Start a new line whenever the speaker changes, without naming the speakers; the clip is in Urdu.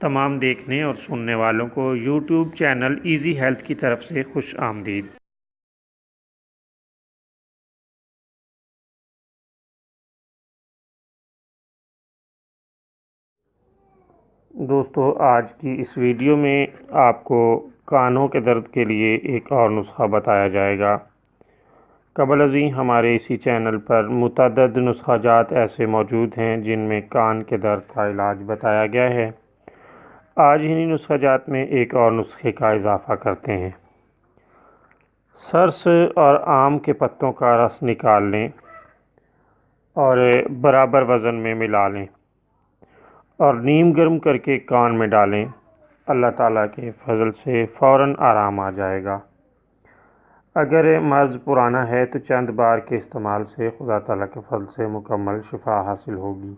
تمام دیکھنے اور سننے والوں کو یوٹیوب چینل ایزی ہیلتھ کی طرف سے خوش آمدید۔ دوستو، آج کی اس ویڈیو میں آپ کو کانوں کے درد کے لیے ایک اور نسخہ بتایا جائے گا۔ قبل ازیں ہمارے اسی چینل پر متعدد نسخہ جات ایسے موجود ہیں جن میں کان کے درد کا علاج بتایا گیا ہے۔ آج انہی نسخہ جات میں ایک اور نسخے کا اضافہ کرتے ہیں۔ سرس اور آم کے پتوں کا رس نکال لیں اور برابر وزن میں ملا لیں اور نیم گرم کر کے کان میں ڈالیں۔ اللہ تعالیٰ کے فضل سے فوراً آرام آ جائے گا۔ اگر مرض پرانا ہے تو چند بار کے استعمال سے خدا تعالیٰ کے فضل سے مکمل شفا حاصل ہوگی۔